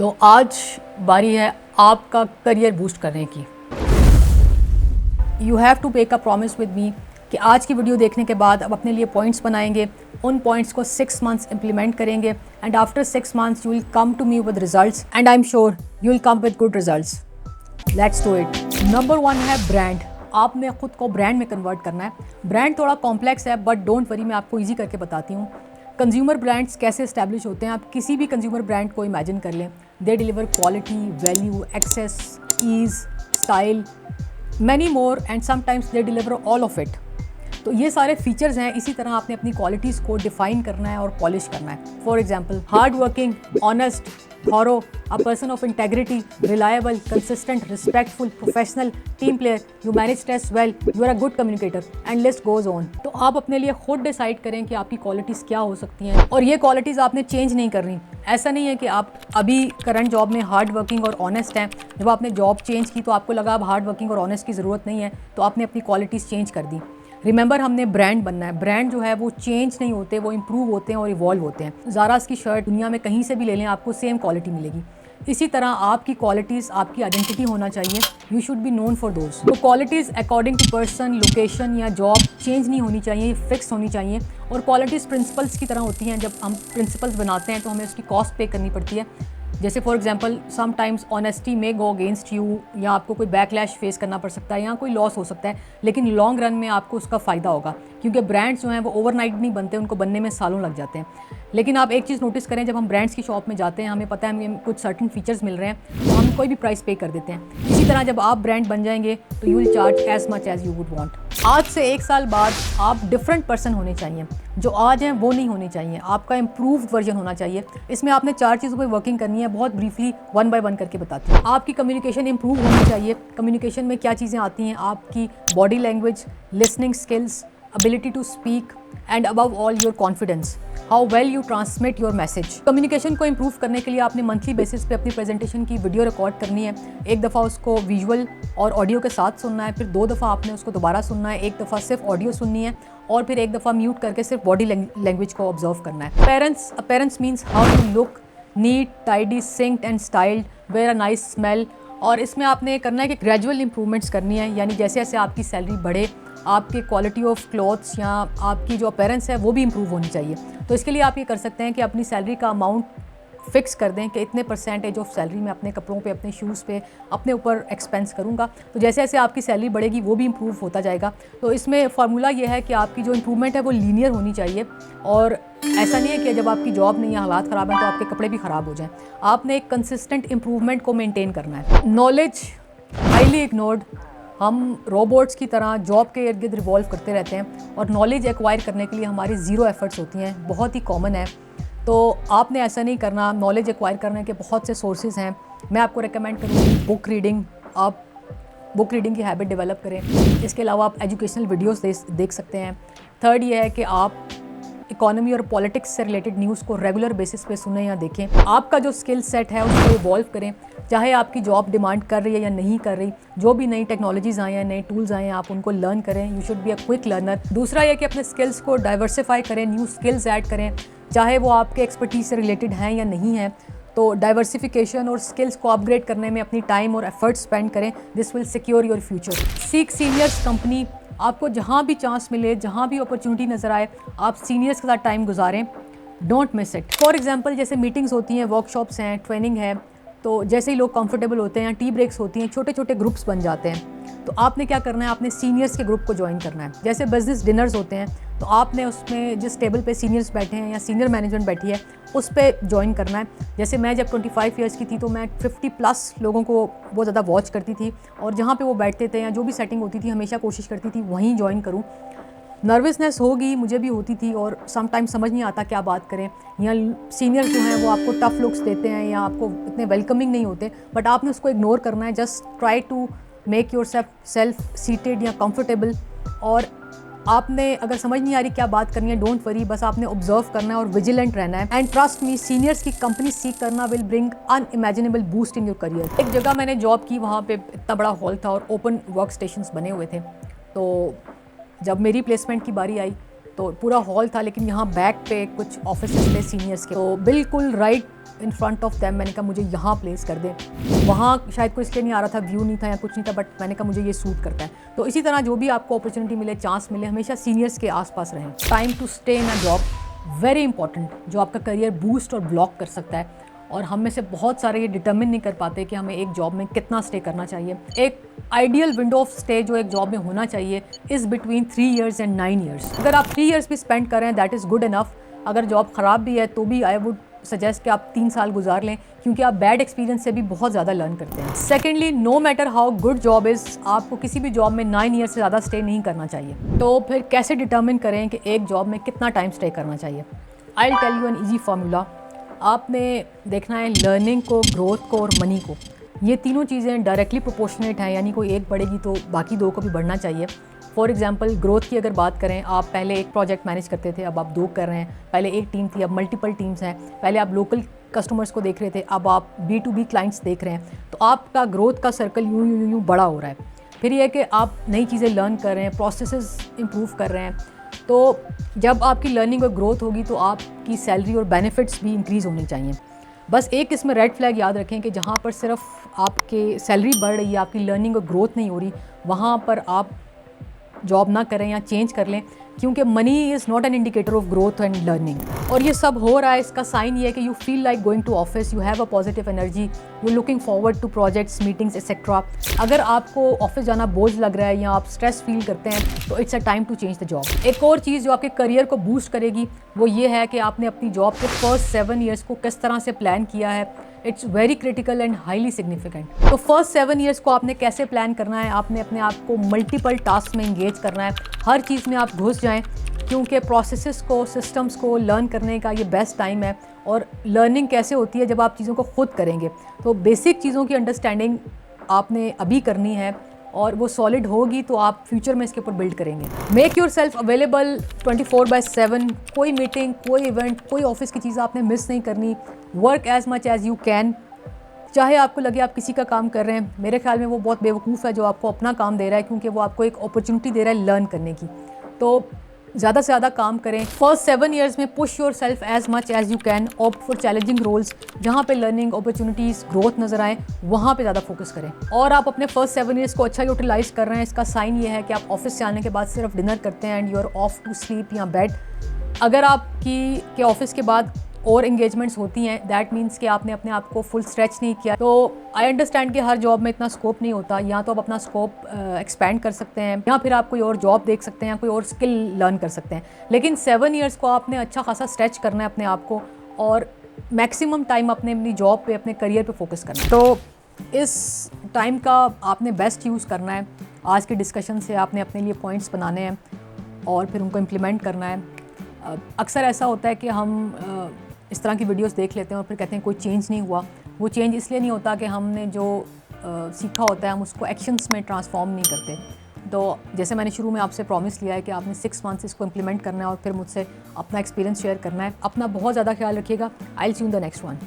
तो आज बारी है आपका करियर बूस्ट करने की। You have to make a promise with me कि आज की वीडियो देखने के बाद आप अपने लिए पॉइंट्स बनाएंगे, उन पॉइंट्स को 6 मंथ्स इंप्लीमेंट करेंगे and after 6 months you will come to me with results and I am sure you will come with good results. Let's do it. Number 1 है ब्रांड। आपने खुद को ब्रांड में कन्वर्ट करना है। ब्रांड थोड़ा कॉम्प्लेक्स है बट डोंट वरी, मैं आपको ईजी करके बताती हूँ। कंज्यूमर ब्रांड्स कैसे इस्टेब्लिश होते हैं, आप किसी भी कंज्यूमर ब्रांड को इमेजिन कर लें। They deliver quality, value, access, ease, style, many more and sometimes they deliver all of it. तो ये सारे फीचर्स हैं। इसी तरह आपने अपनी क्वालिटीज़ को डिफाइन करना है और पॉलिश करना है। For example, hard working, honest, thorough, a person of integrity, reliable, consistent, respectful, professional, team player, you manage stress well, you are a good communicator and list goes on. तो आप अपने लिए खुद डिसाइड करें कि आपकी क्वालिटीज़ क्या हो सकती हैं और ये क्वालिटीज़ आपने चेंज नहीं करनी। ऐसा नहीं है कि आप अभी करंट जॉब में हार्ड वर्किंग और ऑनेस्ट हैं, जब आपने जॉब चेंज की तो आपको लगा अब हार्ड वर्किंग और ऑनेस्ट की ज़रूरत नहीं है तो आपने अपनी क्वालिटीज़ चेंज कर दी। रिमेंबर, हमने ब्रांड बनना है। ब्रांड जो है वो चेंज नहीं होते, वो इंप्रूव होते हैं और इवॉल्व होते हैं। ज़ारास की शर्ट दुनिया में कहीं से भी ले लें, आपको सेम क्वालिटी मिलेगी। इसी तरह आपकी क्वालिटीज़ आपकी आइडेंटिटी होना चाहिए। You should be known for those. तो qualities according to person, location या जॉब चेंज नहीं होनी चाहिए, फिक्स होनी चाहिए। और क्वालिटीज़ प्रिंसिपल्स की तरह होती हैं। जब हम प्रिंसिपल्स बनाते हैं तो हमें उसकी कॉस्ट पे करनी पड़ती है। जैसे फॉर एग्जांपल, समटाइम्स ऑनेस्टी में गो अगेंस्ट यू, या आपको कोई बैकलैश फेस करना पड़ सकता है या कोई लॉस हो सकता है, लेकिन लॉन्ग रन में आपको उसका फ़ायदा होगा। क्योंकि ब्रांड्स जो हैं वो ओवरनाइट नहीं बनते, उनको बनने में सालों लग जाते हैं। लेकिन आप एक चीज़ नोटिस करें, जब हम ब्रांड्स की शॉप में जाते हैं, हमें पता है हमें कुछ सर्टेन फीचर्स मिल रहे हैं तो हम कोई भी प्राइस पे कर देते हैं। इसी तरह जब आप ब्रांड बन जाएंगे तो you will charge as much as you would want. आज से 1 साल बाद आप डिफरेंट पर्सन होने चाहिए। जो आज हैं वो नहीं होने चाहिए, आपका इम्प्रूव्ड वर्जन होना चाहिए। इसमें आपने 4 चीज़ों पर वर्किंग करनी है। बहुत ब्रीफली 1 बाय 1 करके बताती हूँ। आपकी कम्युनिकेशन इंप्रूव होनी चाहिए। कम्युनिकेशन में क्या चीज़ें आती हैं? आपकी body language, listening skills, ability to speak and above all your confidence, how well you transmit your message। Communication को इम्प्रूव करने के लिए आपने मंथली बेसिस पे अपनी प्रेजेंटेशन की वीडियो रिकॉर्ड करनी है। एक दफ़ा उसको विजुअल और ऑडियो के साथ सुनना है, फिर 2 दफ़ा आपने उसको दोबारा सुनना है, एक दफ़ा सिर्फ ऑडियो सुननी है और फिर एक दफ़ा म्यूट करके सिर्फ बॉडी लैंग्वेज को ऑब्जर्व करना है। Appearance means how you look, neat, tidy, synced and styled, wear a nice smell. और इसमें आपने करना है कि ग्रेजुअल इंप्रूवमेंट्स करनी है, यानी जैसे जैसे आपकी सैलरी बढ़े आपके क्वालिटी ऑफ क्लॉथ्स या आपकी जो अपीयरेंस है वो भी इम्प्रूव होनी चाहिए। तो इसके लिए आप ये कर सकते हैं कि अपनी सैलरी का अमाउंट फिक्स कर दें कि इतने परसेंटेज ऑफ सैलरी मैं अपने कपड़ों पे, अपने शूज़ पे, अपने ऊपर एक्सपेंस करूँगा। तो जैसे जैसे आपकी सैलरी बढ़ेगी वो भी इम्प्रूव होता जाएगा। तो इसमें फार्मूला ये है कि आपकी जो इम्प्रूवमेंट है वो लीनियर होनी चाहिए। और ऐसा नहीं है कि जब आपकी जॉब नहीं है, हालात ख़राब हैं तो आपके कपड़े भी ख़राब हो जाएँ। आपने एक कंसिस्टेंट इम्प्रूवमेंट को मेनटेन करना है। Knowledge highly ignored. हम रोबोट्स की तरह जॉब के इर्द गिर्द रिवॉल्व करते रहते हैं और नॉलेज एक्वायर करने के लिए हमारी ज़ीरो एफर्ट्स होती हैं। बहुत ही कॉमन है। तो आपने ऐसा नहीं करना। नॉलेज एक्वायर करने के बहुत से सोर्सेज हैं। मैं आपको रिकमेंड करूँगी बुक रीडिंग। आप बुक रीडिंग की हैबिट डेवलप करें। इसके अलावा आप एजुकेशनल वीडियोस देख सकते हैं। थर्ड ये है कि आप इकोनॉमी और पॉलिटिक्स से रिलेटेड न्यूज़ को रेगुलर बेसिस पे सुने या देखें। आपका जो स्किल सेट है उसको इवॉल्व करें, चाहे आपकी जॉब डिमांड कर रही है या नहीं कर रही। जो भी नई टेक्नोलॉजीज़ आए हैं, नए टूल्स आए हैं, आप उनको लर्न करें। You should be a quick learner. दूसरा ये कि अपने स्किल्स को डाइवर्सिफाई करें, न्यू स्किल्स ऐड करें, चाहे वो आपके एक्सपर्टीज से रिलेटेड हैं या नहीं है। तो डाइवर्सिफिकेशन और स्किल्स को अपग्रेड करने में अपनी टाइम और एफर्ट स्पेंड करें। This will secure your future. Seek seniors company. आपको जहाँ भी चांस मिले, जहाँ भी अपॉर्चुनिटी नज़र आए, आप सीनियर्स के साथ टाइम गुजारें। Don't miss it. For example, जैसे मीटिंग्स होती हैं, वर्कशॉप्स हैं, ट्रेनिंग है, तो जैसे ही लोग कंफर्टेबल होते हैं, टी ब्रेक्स होती हैं, छोटे छोटे ग्रुप्स बन जाते हैं। तो आपने क्या करना है, आपने सीनियर्स के ग्रुप को ज्वाइन करना है। जैसे बिजनेस डिनर्स होते हैं तो आपने उसमें जिस टेबल पे सीनियर्स बैठे हैं या सीनियर मैनेजमेंट बैठी है उस पर ज्वाइन करना है। जैसे मैं जब 25 ईयर्स की थी तो मैं 50+ लोगों को बहुत ज़्यादा वॉच करती थी और जहाँ पे वो बैठते थे या जो भी सेटिंग होती थी हमेशा कोशिश करती थी वहीं ज्वाइन करूँ। नर्वसनेस होगी, मुझे भी होती थी और समटाइम समझ नहीं आता क्या बात करें, या सीनियर जो हैं वो आपको टफ लुक्स देते हैं या आपको इतने वेलकमिंग नहीं होते, बट आपने उसको इग्नोर करना है। Just try to make yourself seated या कंफर्टेबल। और आपने अगर समझ नहीं आ रही क्या बात करनी है, डोंट वरी, बस आपने ऑब्जर्व करना है और विजिलेंट रहना है। एंड ट्रस्ट मी, सीनियर्स की कंपनी सीख करना will bring unimaginable boost in your career. एक जगह मैंने जॉब की, वहाँ पे इतना बड़ा हॉल था और ओपन वर्क स्टेशंस बने हुए थे। तो जब मेरी प्लेसमेंट की बारी आई तो पूरा हॉल था, लेकिन यहाँ बैक पे कुछ ऑफिस थे सीनियर्स के। तो बिल्कुल right in front of them, मैंने कहा मुझे यहाँ प्लेस कर दें। वहाँ शायद कोई इसलिए नहीं आ रहा था, व्यू नहीं था या कुछ नहीं था, बट मैंने कहा मुझे ये सूट करता है। तो इसी तरह जो भी आपको अपॉर्चुनिटी मिले, चांस मिले, हमेशा सीनियर्स के आसपास रहें। Time to stay in a job, very important, जो आपका करियर बूस्ट और ब्लॉक कर सकता है। और हम में से बहुत सारे ये डिटर्मिन नहीं कर पाते कि हमें एक जॉब में कितना स्टे करना चाहिए। एक आइडियल विंडो ऑफ स्टे जो एक जॉब में होना चाहिए is between 3 years and 9 years। अगर आप 3 years भी स्पेंड कर रहे हैं, दैट इज़ गुड इनफ। अगर जॉब ख़राब भी है तो भी आई वुड सजेस्ट कि आप 3 साल गुजार लें, क्योंकि आप बैड एक्सपीरियंस से भी बहुत ज़्यादा लर्न करते हैं। Secondly, no matter how good job is, आपको किसी भी जॉब में 9 years से ज़्यादा स्टे नहीं करना चाहिए। तो फिर कैसे डिटर्मिन करें कि एक जॉब में कितना टाइम स्टे करना चाहिए? I will tell you an easy formula. आपने देखना है लर्निंग को, ग्रोथ को और मनी को। ये तीनों चीज़ें डायरेक्टली प्रोपोर्शनेट हैं, यानी कोई एक बढ़ेगी तो बाकी दो को भी बढ़ना चाहिए। फॉर एग्जांपल, ग्रोथ की अगर बात करें, आप पहले एक प्रोजेक्ट मैनेज करते थे, अब आप 2 कर रहे हैं। पहले एक टीम थी, अब मल्टीपल टीम्स हैं। पहले आप लोकल कस्टमर्स को देख रहे थे, अब आप B2B क्लाइंट्स देख रहे हैं। तो आपका ग्रोथ का सर्कल यूँ बड़ा हो रहा है। फिर ये है कि आप नई चीज़ें लर्न कर रहे हैं, प्रोसेसेस इंप्रूव कर रहे हैं। तो जब आपकी लर्निंग और ग्रोथ होगी तो आपकी सैलरी और बेनिफिट्स भी इंक्रीज़ होने चाहिए। बस एक इसमें रेड फ्लैग याद रखें कि जहाँ पर सिर्फ आपके सैलरी बढ़ रही है, आपकी लर्निंग और ग्रोथ नहीं हो रही, वहाँ पर आप जॉब ना करें या चेंज कर लें, क्योंकि money is not an indicator of growth and learning. और ये सब हो रहा है, इसका साइन ये है कि you feel like going to office, you have a positive energy, you looking forward to projects, meetings etcetera. अगर आपको ऑफिस जाना बोझ लग रहा है या आप स्ट्रेस फील करते हैं तो it's a time to change the job. एक और चीज़ जो आपके करियर को बूस्ट करेगी वो ये है कि आपने अपनी जॉब के फर्स्ट 7 years को किस तरह से प्लान किया है। It's very critical and highly significant. तो फर्स्ट 7 years को आपने कैसे प्लान करना है? आपने अपने आप को मल्टीपल टास्क में इंगेज करना है, हर चीज़ में आप घुस जाएं, क्योंकि प्रोसेसेस को, सिस्टम्स को लर्न करने का ये बेस्ट टाइम है। और लर्निंग कैसे होती है? जब आप चीज़ों को खुद करेंगे। तो बेसिक चीज़ों की अंडरस्टैंडिंग आपने अभी करनी है, और वो सॉलिड होगी तो आप फ्यूचर में इसके ऊपर बिल्ड करेंगे। Make your self available 24/7। कोई मीटिंग, कोई इवेंट, कोई ऑफिस की चीज़ आपने मिस नहीं करनी। Work as much as you can. चाहे आपको लगे आप किसी का काम कर रहे हैं, मेरे ख्याल में वो बहुत बेवकूफ़ है जो आपको अपना काम दे रहा है, क्योंकि वो आपको एक अपॉर्चुनिटी दे रहा है लर्न करने की। तो ज़्यादा से ज़्यादा काम करें। फर्स्ट 7 years में push yourself as much as you can. Opt for challenging roles, जहाँ पे लर्निंग, अपॉर्चुनिटीज़, ग्रोथ नज़र आए, वहाँ पे ज़्यादा फोकस करें। और आप अपने फर्स्ट 7 years को अच्छा यूटिलाइज कर रहे हैं, इसका साइन ये है कि आप ऑफिस से आने के बाद सिर्फ डिनर करते हैं and you are off to sleep या बेड। अगर आपकी के ऑफिस के बाद और इंगेजमेंट्स होती हैं, दैट मीन्स कि आपने अपने आप को फुल स्ट्रेच नहीं किया। तो आई अंडरस्टैंड कि हर जॉब में इतना स्कोप नहीं होता, या तो आप अपना स्कोप एक्सपेंड कर सकते हैं, या फिर आप कोई और जॉब देख सकते हैं, कोई और स्किल लर्न कर सकते हैं। लेकिन 7 years को आपने अच्छा खासा स्ट्रेच करना है अपने आप को, और मैक्सिमम टाइम अपनी जॉब पे, अपने करियर पे फोकस करना है। तो इस टाइम का आपने बेस्ट यूज़ करना है। आज के डिस्कशन से आपने अपने लिए पॉइंट्स बनाने हैं और फिर उनको इम्प्लीमेंट करना है। अक्सर ऐसा होता है कि हम इस तरह की वीडियोस देख लेते हैं और फिर कहते हैं कोई चेंज नहीं हुआ। वो चेंज इसलिए नहीं होता कि हमने जो सीखा होता है हम उसको एक्शंस में ट्रांसफॉर्म नहीं करते। तो जैसे मैंने शुरू में आपसे प्रॉमिस लिया है कि आपने 6 months इसको इम्प्लीमेंट करना है और फिर मुझसे अपना एक्सपीरियंस शेयर करना है। अपना बहुत ज़्यादा ख्याल रखिएगा। I will see you in the next one.